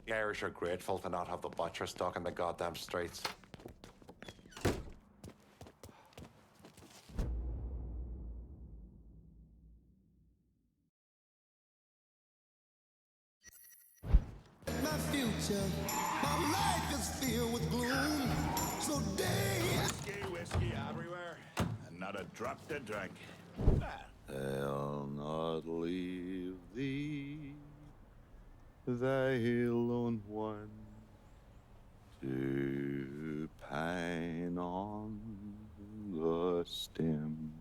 The Irish are grateful to not have the butcher stuck in the goddamn streets. My future, my life is filled with gloom. So Whiskey everywhere, and not a drop to drink. I'll not leave thee, thy lone one, to pine on the stem.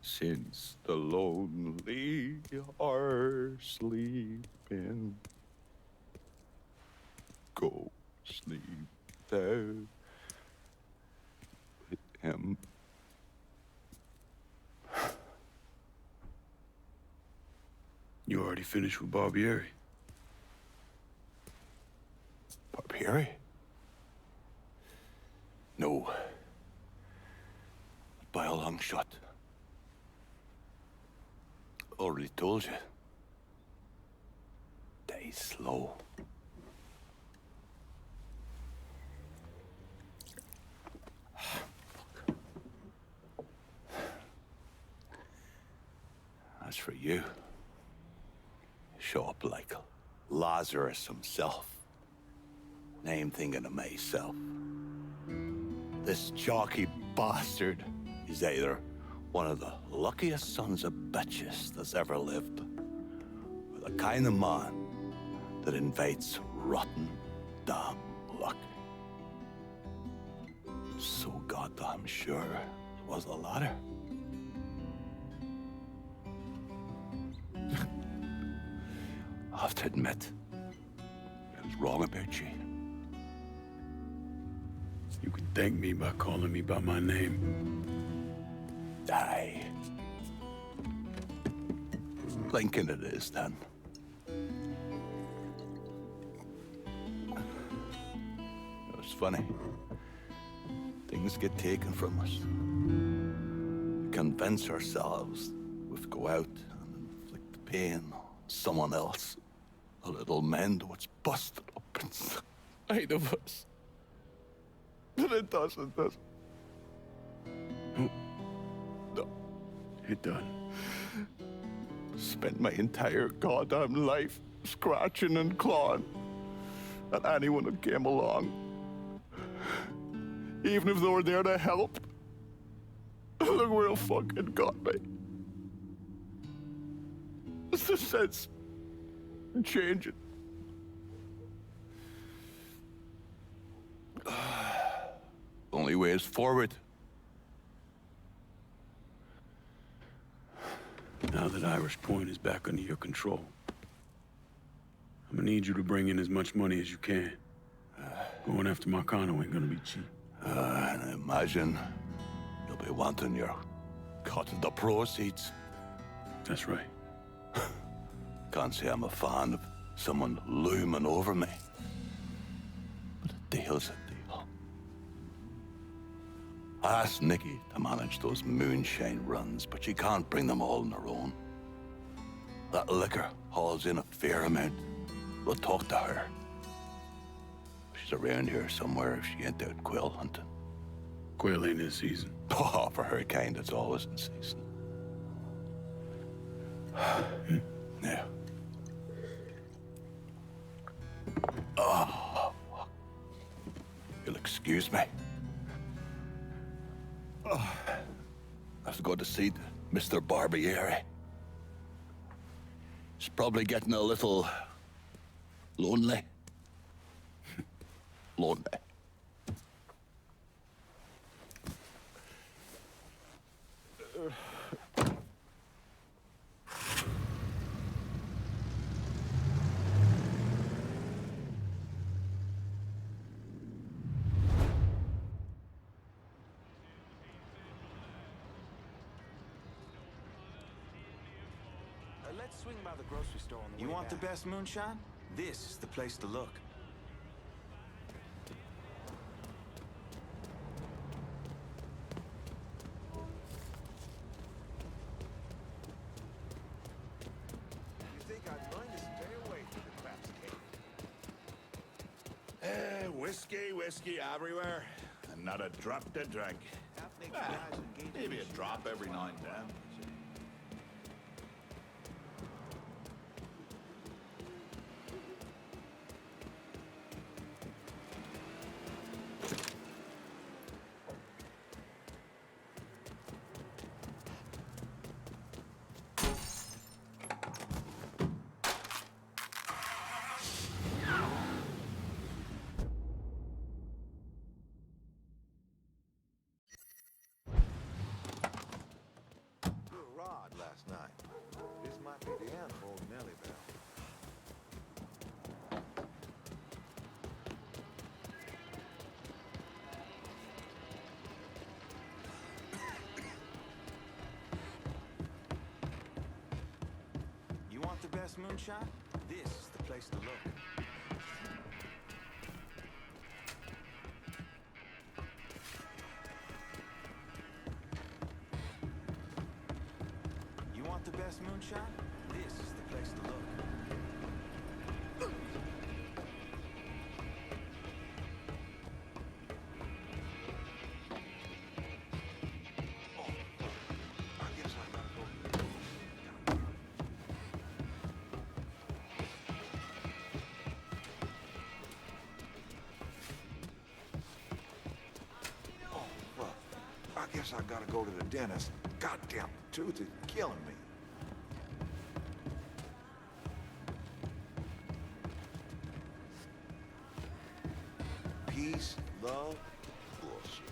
Since the lonely are sleeping, go sleep thou with him. You already finished with Barbieri? Barbieri? No. By a long shot. Already told you. Die slow. As for you, show up like Lazarus himself. And I'm thinking of myself. This jockey bastard is either one of the luckiest sons of bitches that's ever lived, or the kind of man that invites rotten damn luck. So goddamn sure it was the latter. I have to admit, I was wrong about you. You can thank me by calling me by my name. Die. Lincoln it is, then. It's funny. Things get taken from us. We convince ourselves we've go out and inflict the pain on someone else. A little mend what's busted up inside of us. But it doesn't. No. It done. Spent my entire goddamn life scratching and clawing at anyone who came along. Even if they were there to help. Look where it fucking got me. It's the sense changing. Only way is forward. Now that Irish Point is back under your control, I'm gonna need you to bring in as much money as you can. Going after Marcano ain't gonna be cheap. And I imagine you'll be wanting your cut of the proceeds. That's right. Can't say I'm a fan of someone looming over me. But a deal's a deal. I asked Nikki to manage those moonshine runs, but she can't bring them all on her own. That liquor hauls in a fair amount. We'll talk to her. She's around here somewhere if she ain't out quail hunting. Quail ain't in season. Oh, for her kind, it's always in season. Now. Oh, you'll excuse me. Oh, I have to go to see Mr. Barbieri. He's probably getting a little lonely. Lonely. Let's swing by the grocery store on the way You want the back. best moonshine? This is the place to look. Whiskey everywhere, and not a drop to drink. Maybe a drop every now and then. Rod last night. This might be the end of old Nellie Bell. You want the best moonshine? This is the place to look. You want the best moonshine? This is the place to look. I guess I gotta go. Oh, well, I guess I gotta go to the dentist. Goddamn tooth is killing me. Peace, love, bullshit.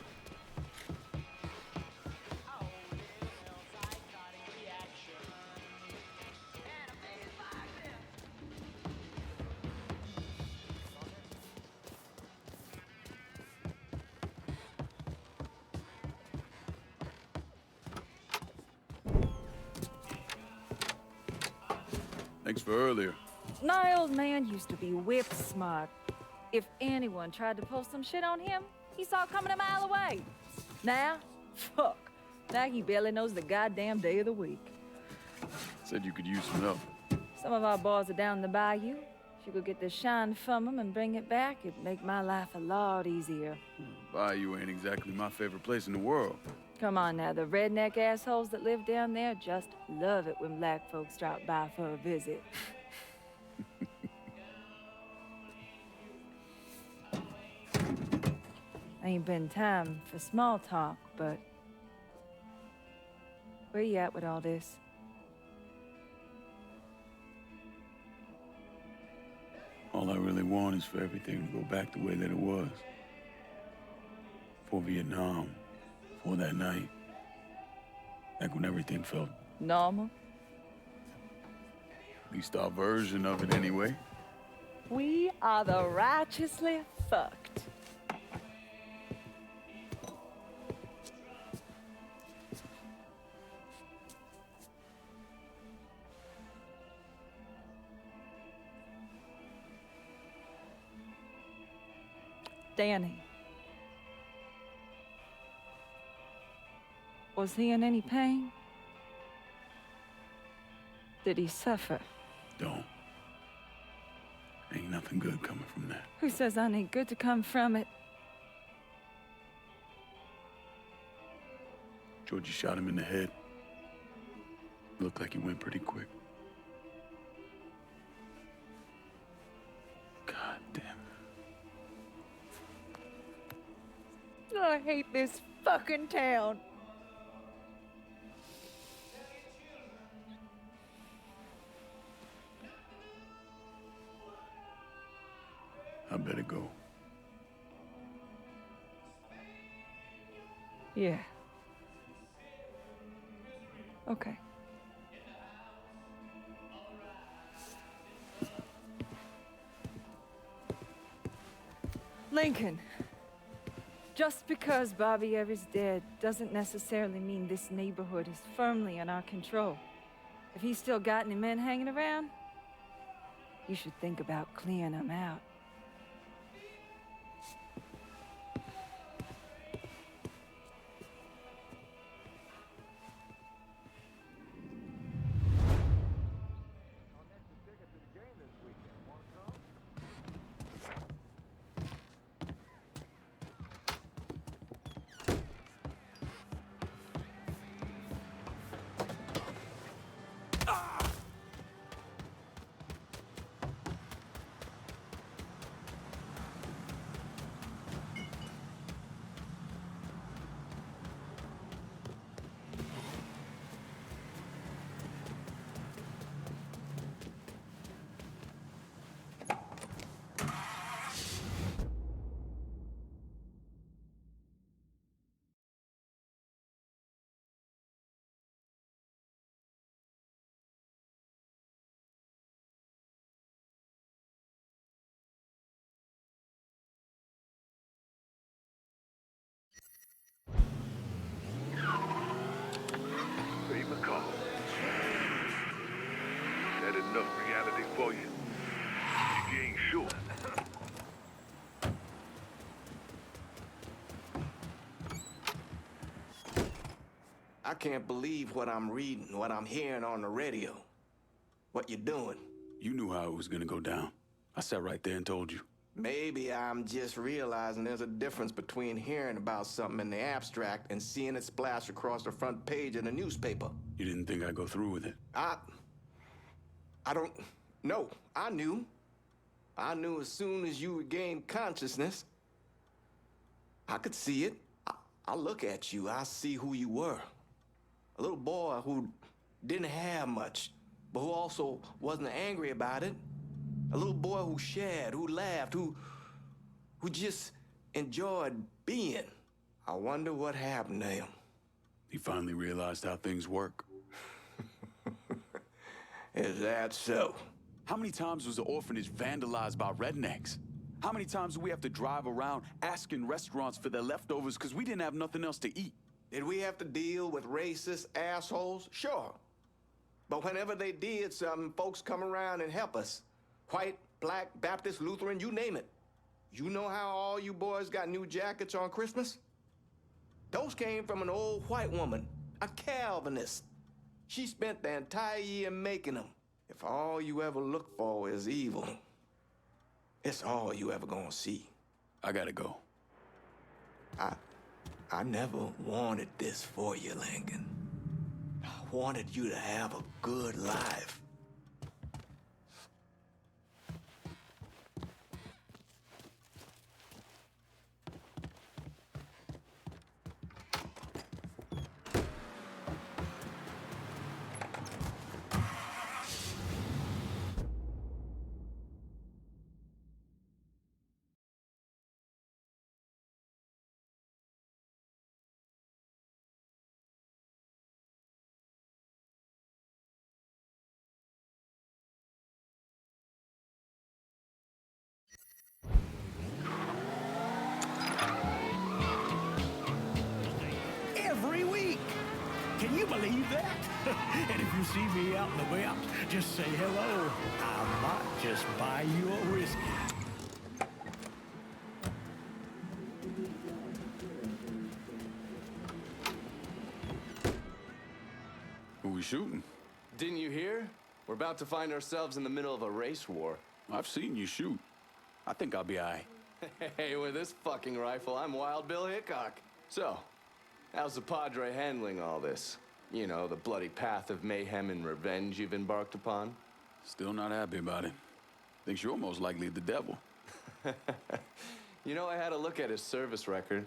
Thanks for earlier. My old man used to be whip smart. If anyone tried to pull some shit on him, he saw it coming a mile away. Now, fuck. Now he barely knows the goddamn day of the week. Said you could use some help. Some of our boys are down the bayou. If you could get the shine from them and bring it back, it'd make my life a lot easier. Bayou ain't exactly my favorite place in the world. Come on now, the redneck assholes that live down there just love it when black folks drop by for a visit. Ain't been time for small talk, but where you at with all this? All I really want is for everything to go back the way that it was. Before Vietnam, before that night. Back when everything felt, Normal? at least our version of it anyway. We are the righteously fucked. Danny. Was he in any pain? Did he suffer? Don't. Ain't nothing good coming from that. Who says I need good to come from it? Georgie shot him in the head. Looked like he went pretty quick. God damn it. I hate this fucking town. I better go. Yeah. Okay. Lincoln. Just because Bobby Ever's dead doesn't necessarily mean this neighborhood is firmly in our control. If he's still got any men hanging around, you should think about clearing them out. call. That enough reality for you? If you ain't sure. I can't believe what I'm reading, what I'm hearing on the radio. What you doing? You knew how it was gonna go down. I sat right there and told you. Maybe I'm just realizing there's a difference between hearing about something in the abstract and seeing it splash across the front page of the newspaper. You didn't think I'd go through with it? I don't know. I knew. I knew as soon as you regained consciousness. I could see it. I look at you, I see who you were. A little boy who didn't have much, but who also wasn't angry about it. A little boy who shared, who laughed, who just enjoyed being. I wonder what happened to him. He finally realized how things work. Is that so? How many times was the orphanage vandalized by rednecks? How many times do we have to drive around asking restaurants for their leftovers because we didn't have nothing else to eat? Did we have to deal with racist assholes? Sure. But whenever they did something, folks come around and help us. White, black, Baptist, Lutheran, you name it. You know how all you boys got new jackets on Christmas? Those came from an old white woman, a Calvinist. She spent the entire year making them. If all you ever look for is evil, it's all you ever gonna see. I gotta go. I never wanted this for you, Lincoln. I wanted you to have a good life. Every week. Can you believe that? And if you see me out and about, just say hello. I might just buy you a whiskey. Who we shooting? Didn't you hear? We're about to find ourselves in the middle of a race war. I've seen you shoot. I think I'll be all right. Hey, with this fucking rifle, I'm Wild Bill Hickok. So, how's the Padre handling all this? You know, the bloody path of mayhem and revenge you've embarked upon? Still not happy about it. Thinks you're most likely the devil. You know, I had a look at his service record.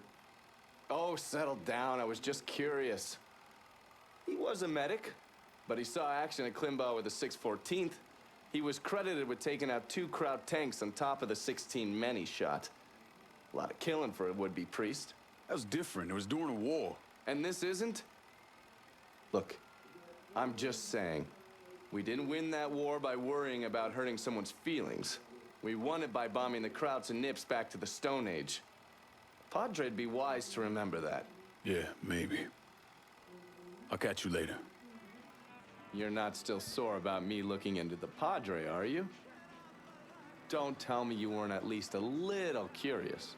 Oh, settle down. I was just curious. He was a medic, but he saw action at Klimbaugh with the 614th. He was credited with taking out 2 Kraut tanks on top of the 16 men he shot. A lot of killing for a would-be priest. That was different. It was during a war. And this isn't? Look, I'm just saying, we didn't win that war by worrying about hurting someone's feelings. We won it by bombing the Krauts and Nips back to the Stone Age. Padre'd be wise to remember that. Yeah, maybe. I'll catch you later. You're not still sore about me looking into the Padre, are you? Don't tell me you weren't at least a little curious.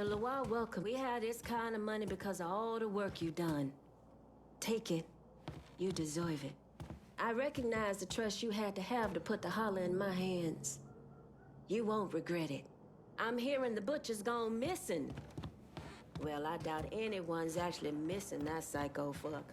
The Loire welcome. We had this kind of money because of all the work you done. Take it. You deserve it. I recognize the trust you had to have to put the holler in my hands. You won't regret it. I'm hearing the butcher's gone missing. Well, I doubt anyone's actually missing that psycho fuck.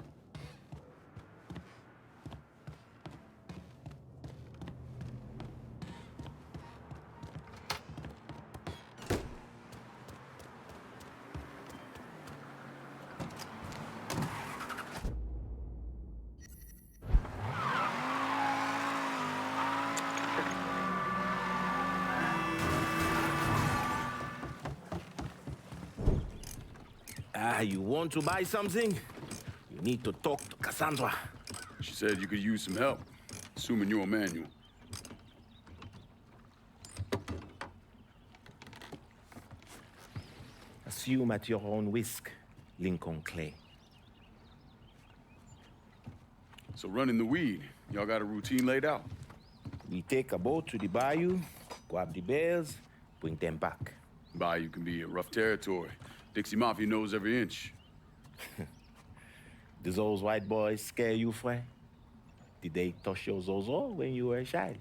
You want to buy something? You need to talk to Cassandra. She said you could use some help, assuming you're Emmanuel. Assume at your own risk, Lincoln Clay. So running the weed, y'all got a routine laid out? We take a boat to the bayou, grab the bears, bring them back. Bayou can be a rough territory. Dixie Mafia knows every inch. Do those white boys scare you, Fred? Did they touch your zozo when you were a child?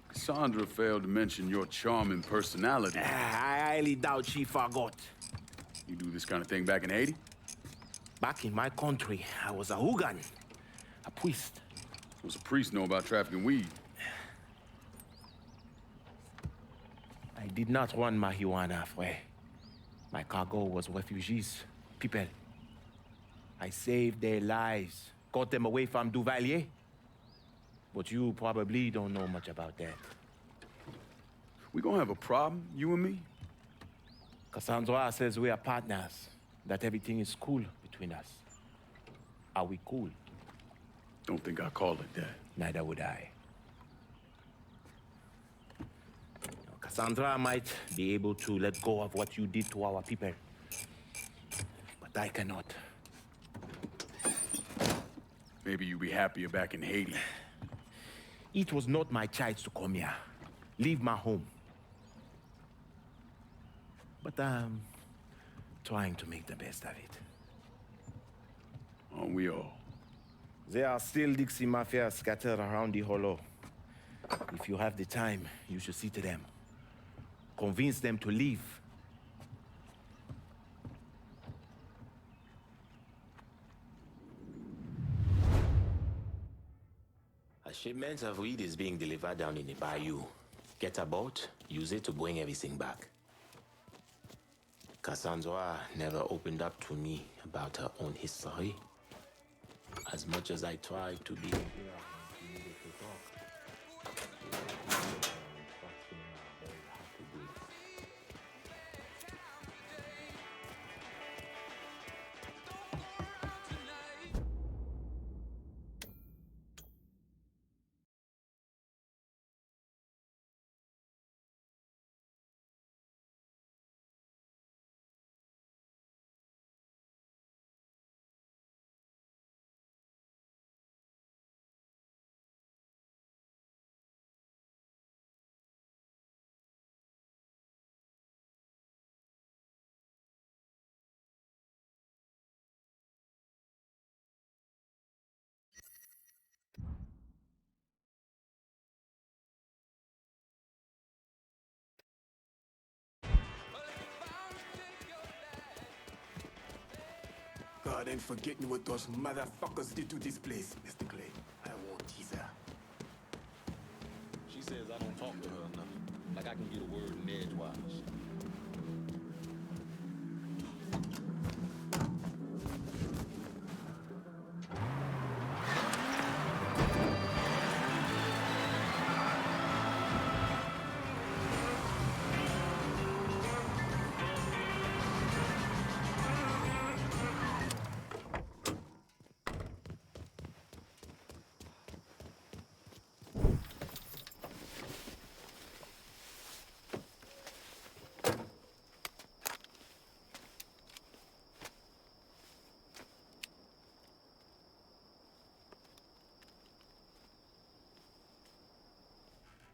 Cassandra failed to mention your charming personality. I highly doubt she forgot. You do this kind of thing back in Haiti? Back in my country, I was a hooligan, a priest. What's a priest know about trafficking weed? I did not run marijuana, Fred. My cargo was refugees, people. I saved their lives, got them away from Duvalier. But you probably don't know much about that. We gonna have a problem, you and me? Cassandra says we are partners, that everything is cool between us. Are we cool? Don't think I call it that. Neither would I. Cassandra might be able to let go of what you did to our people. But I cannot. Maybe you'd be happier back in Haiti. It was not my choice to come here. Leave my home. But I'm trying to make the best of it. Aren't we all? There are still Dixie Mafia scattered around the hollow. If you have the time, you should see to them. Convince them to leave. A shipment of weed is being delivered down in the bayou. Get a boat, use it to bring everything back. Cassandra never opened up to me about her own history. As much as I tried to be... God ain't forgetting what those motherfuckers did to this place, Mr. Clay. I won't tease her. She says I don't talk to her enough. Like I can get a word in edgewise.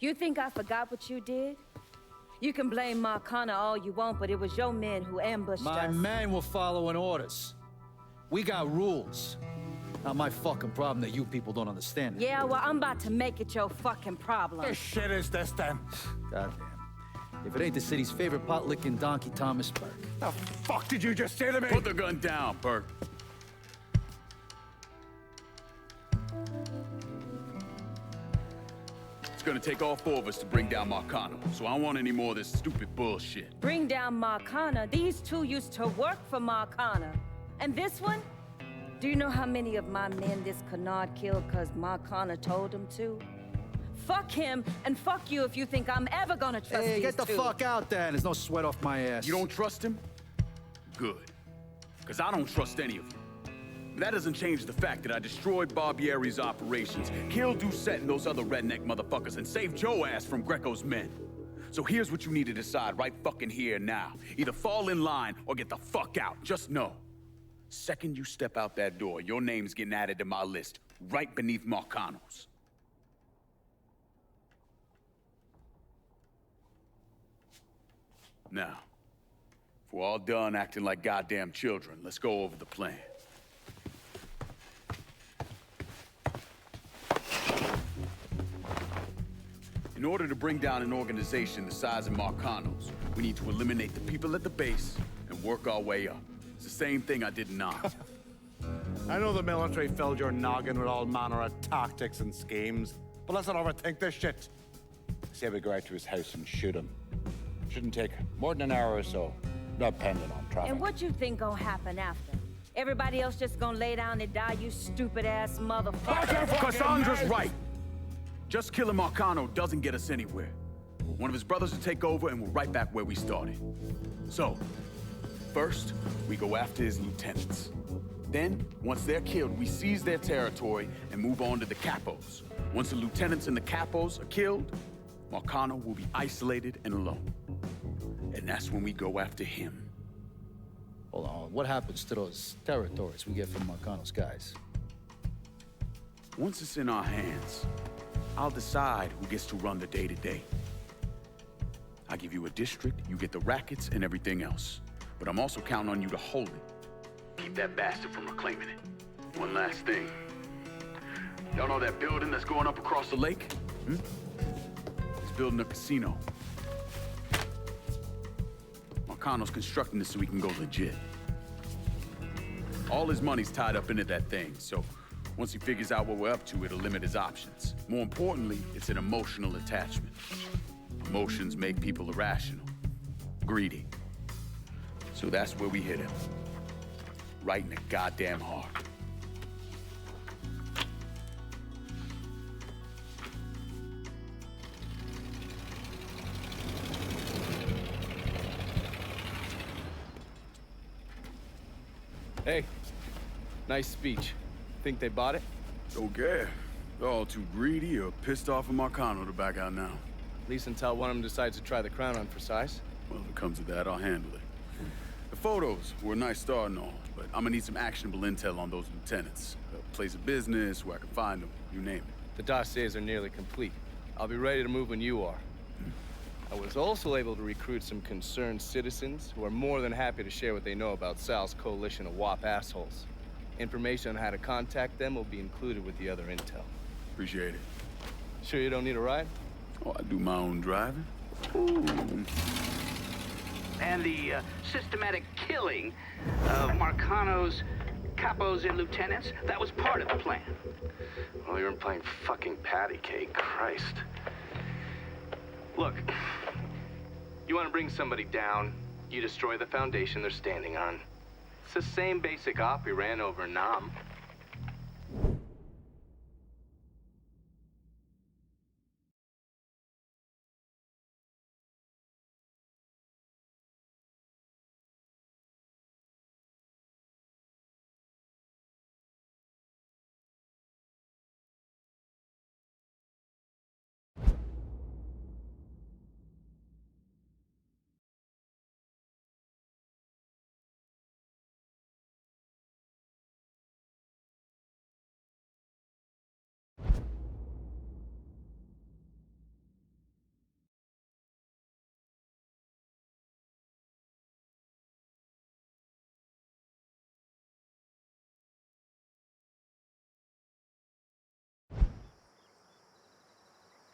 You think I forgot what you did? You can blame Marcana all you want, but it was your men who ambushed My us. men were following orders. We got rules. Not my fucking problem that you people don't understand it. Yeah, well, I'm about to make it your fucking problem. What shit is this, then? Goddamn. If it ain't the city's favorite pot-licking donkey, Thomas Burke. The fuck did you just say to me? Put the gun down, Burke. It's gonna take all four of us to bring down Marcano, so I don't want any more of this stupid bullshit. Bring down Marcana? These two used to work for Marcana. And this one? Do you know how many of my men this canard killed because Marcana told him to? Fuck him, and fuck you if you think I'm ever gonna trust these two. Hey, get the fuck out then. There's no sweat off my ass. You don't trust him? Good. Because I don't trust any of you. That doesn't change the fact that I destroyed Barbieri's operations, killed Doucette and those other redneck motherfuckers, and saved Joe ass from Greco's men. So here's what you need to decide right fucking here now. Either fall in line or get the fuck out. Just know. Second you step out that door, your name's getting added to my list, right beneath Marcano's. Now, if we're all done acting like goddamn children, let's go over the plan. In order to bring down an organization the size of Marcano's, we need to eliminate the people at the base and work our way up. It's the same thing I did in Nam. I know the military filled your noggin with all manner of tactics and schemes, but let's not overthink this shit. Say we go out to his house and shoot him. Shouldn't take more than an hour or so, depending on traffic. And what you think gonna happen after? Everybody else just gonna lay down and die, you stupid-ass motherfucker? Cassandra's right. Just killing Marcano doesn't get us anywhere. One of his brothers will take over and we're right back where we started. So, first, we go after his lieutenants. Then, once they're killed, we seize their territory and move on to the capos. Once the lieutenants and the capos are killed, Marcano will be isolated and alone. And that's when we go after him. Hold on, what happens to those territories we get from Marcano's guys? Once it's in our hands, I'll decide who gets to run the day-to-day. I give you a district, you get the rackets and everything else. But I'm also counting on you to hold it. Keep that bastard from reclaiming it. One last thing. Y'all know that building that's going up across the lake? He's building a casino. Marcano's constructing this so we can go legit. All his money's tied up into that thing, so once he figures out what we're up to, it'll limit his options. More importantly, it's an emotional attachment. Emotions make people irrational, greedy. So that's where we hit him. Right in the goddamn heart. Hey, nice speech. Think they bought it? Okay. They're all too greedy or pissed off of Marcano to back out now. At least until one of them decides to try the crown on for size. Well, if it comes to that, I'll handle it. The photos were a nice start and all, but I'm gonna need some actionable intel on those lieutenants. A place of business, where I can find them, you name it. The dossiers are nearly complete. I'll be ready to move when you are. I was also able to recruit some concerned citizens who are more than happy to share what they know about Sal's coalition of WAP assholes. Information on how to contact them will be included with the other intel. Appreciate it. Sure you don't need a ride? Oh, I do my own driving. And the systematic killing of Marcano's capos and lieutenants, that was part of the plan. Well, you're playing fucking patty cake, Christ. Look, you want to bring somebody down, you destroy the foundation they're standing on. It's the same basic op we ran over Nam.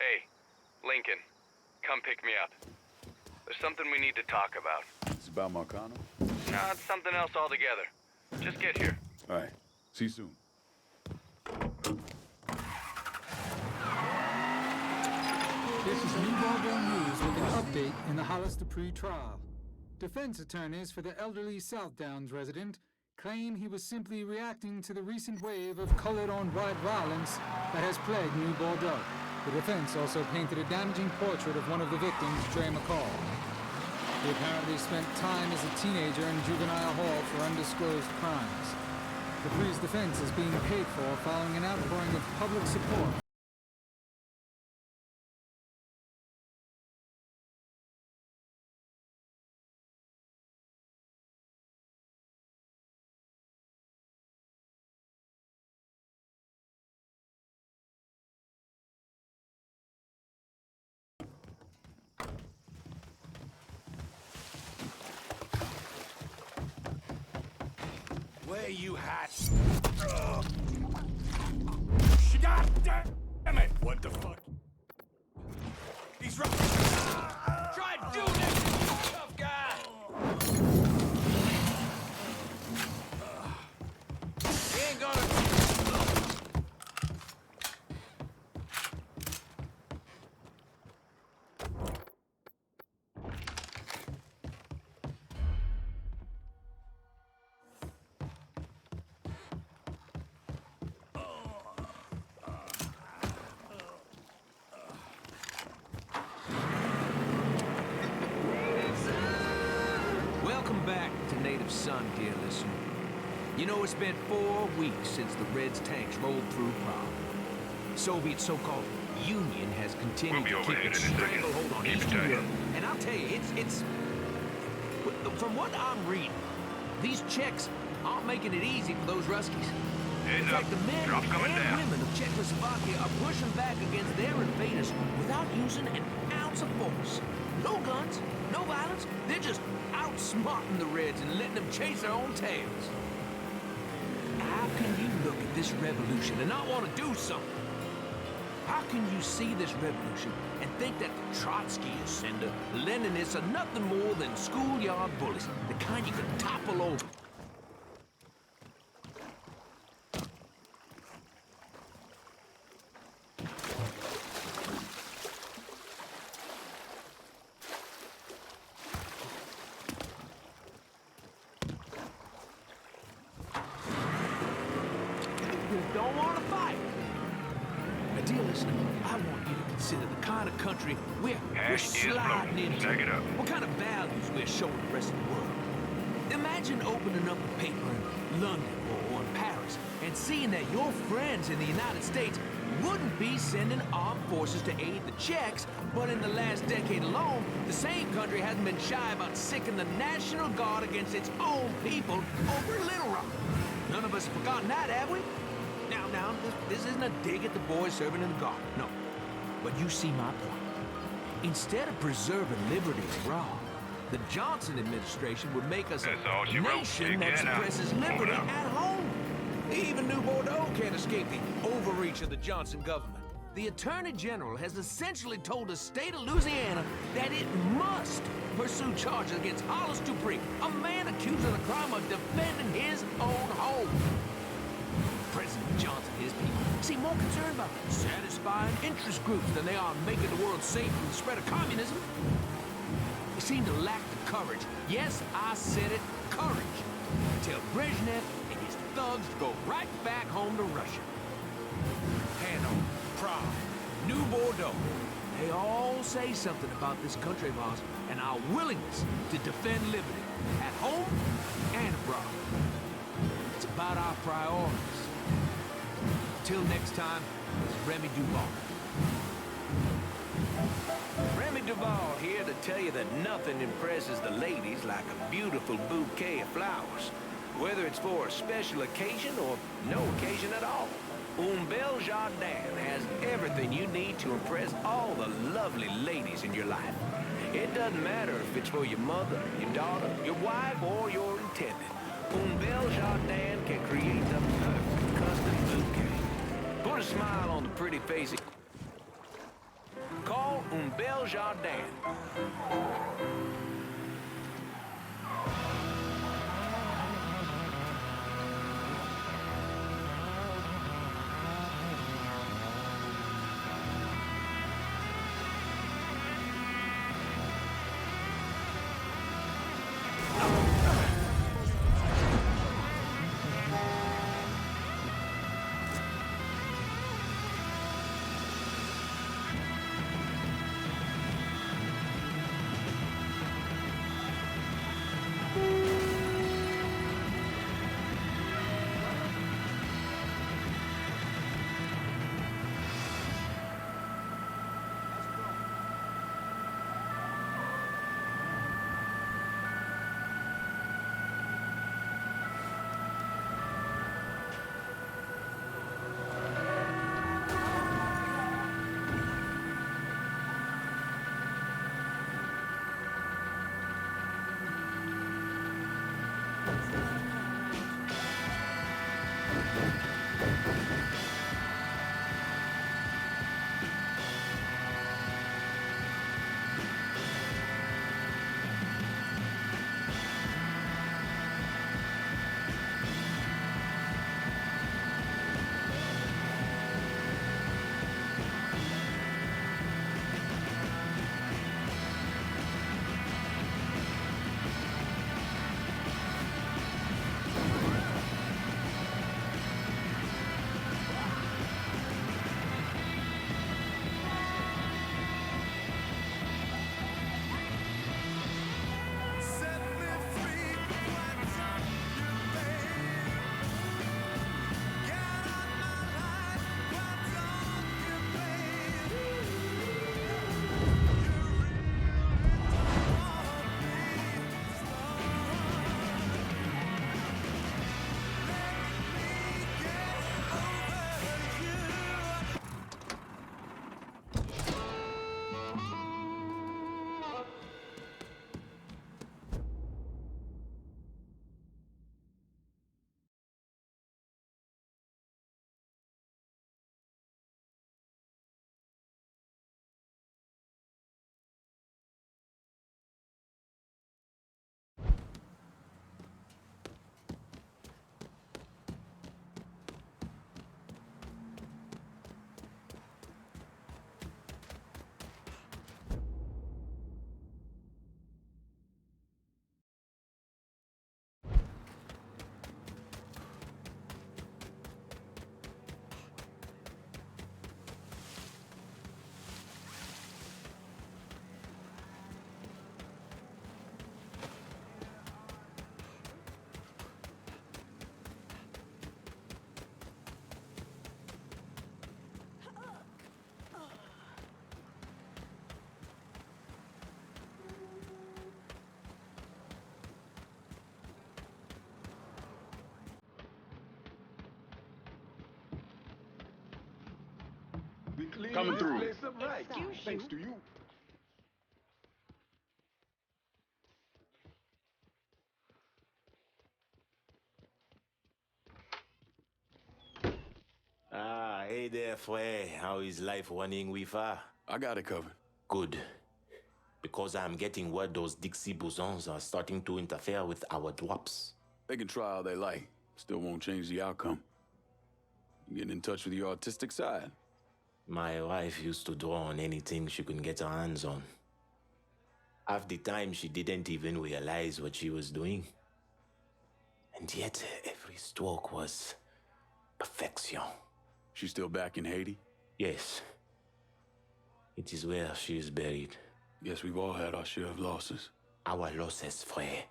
Hey, Lincoln, come pick me up. There's something we need to talk about. It's about Marcano? No, it's something else altogether. Just get here. All right. See you soon. This is Newborn News with an update in the Hollister pre-trial. Defense attorneys for the elderly South Downs resident claim he was simply reacting to the recent wave of colored-on-white violence that has plagued New Bordeaux. The defense also painted a damaging portrait of one of the victims, Trey McCall. He apparently spent time as a teenager in juvenile hall for undisclosed crimes. The Pre's defense is being paid for following an outpouring of public support. Where you hat? God damn it! What the fuck? He's right. Try and do this, you tough guy. He ain't gonna. Son, dear listener. You know, it's been 4 weeks since the Reds' tanks rolled through Prague. Soviet so-called Union has continued to keep its stranglehold on Eastern Europe. And I'll tell you, it's... From what I'm reading, these Czechs aren't making it easy for those Ruskies. In fact, the men and women of Czechoslovakia are pushing back against their invaders without using an ounce of force. No guns, no violence, they're just outsmarting the Reds and letting them chase their own tails. How can you look at this revolution and not want to do something? How can you see this revolution and think that the Trotskyists and the Leninists are nothing more than schoolyard bullies, the kind you can topple over? Don't want to fight. Now, dear listener, I want you to consider the kind of country we're sliding into. What kind of values we're showing the rest of the world. Imagine opening up a paper in London or in Paris and seeing that your friends in the United States wouldn't be sending armed forces to aid the Czechs, but in the last decade alone, the same country hasn't been shy about sicking the National Guard against its own people over Little Rock. None of us have forgotten that, have we? Now, this isn't a dig at the boys serving in the Guard, no. But you see my point. Instead of preserving liberty abroad, the Johnson administration would make us a nation that suppresses liberty at home. Even New Bordeaux can't escape the overreach of the Johnson government. The Attorney General has essentially told the state of Louisiana that it must pursue charges against Hollis Dupree, a man accused of the crime of defending his own home. President Johnson and his people seem more concerned about satisfying interest groups than they are making the world safe from the spread of communism. They seem to lack the courage, yes, I said it, courage, to tell Brezhnev and his thugs to go right back home to Russia. Hanover, Prague, New Bordeaux, they all say something about this country of ours and our willingness to defend liberty at home and abroad. It's about our priorities. Till next time, it's Remy Duval. Remy Duval here to tell you that nothing impresses the ladies like a beautiful bouquet of flowers, whether it's for a special occasion or no occasion at all. Un bel jardin has everything you need to impress all the lovely ladies in your life. It doesn't matter if it's for your mother, your daughter, your wife, or your intended. Un bel jardin can create the perfect custom bouquet. Put a smile on the pretty face. un bel jardin. Coming through. Right. Thanks to you. Ah, hey there, Fwe. How is life running with her? I got it covered. Good. Because I'm getting word those Dixie bosons are starting to interfere with our drops. They can try all they like. Still won't change the outcome. You getting in touch with your artistic side? My wife used to draw on anything she could get her hands on. Half the time, she didn't even realize what she was doing. And yet, every stroke was perfection. She's still back in Haiti? Yes. It is where she is buried. Guess we've all had our share of losses. Our losses, Frere,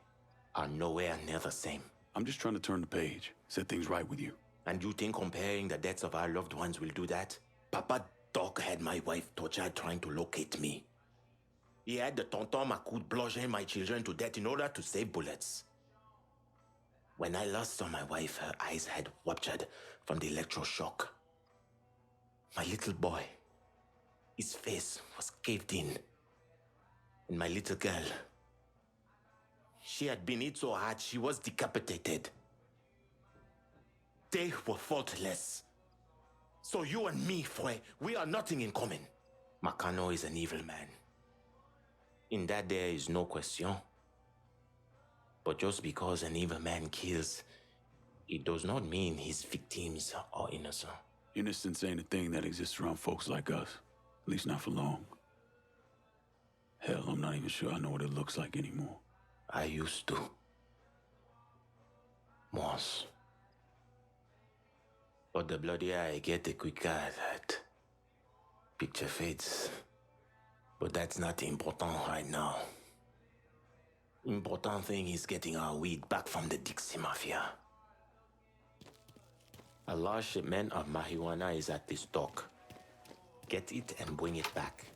are nowhere near the same. I'm just trying to turn the page, set things right with you. And you think comparing the deaths of our loved ones will do that? Papa Doc had my wife tortured trying to locate me. He had the tonton Macoud bludgeon my children to death in order to save bullets. When I last saw my wife, her eyes had ruptured from the electroshock. My little boy, his face was caved in. And my little girl, she had been hit so hard she was decapitated. They were faultless. So you and me, Foy, we are nothing in common. Marcano is an evil man. In that there is no question. But just because an evil man kills, it does not mean his victims are innocent. Innocence ain't a thing that exists around folks like us. At least not for long. Hell, I'm not even sure I know what it looks like anymore. I used to. Once. But the bloodier I get, the quicker that picture fades. But that's not important right now. Important thing is getting our weed back from the Dixie Mafia. A large shipment of marijuana is at this dock. Get it and bring it back.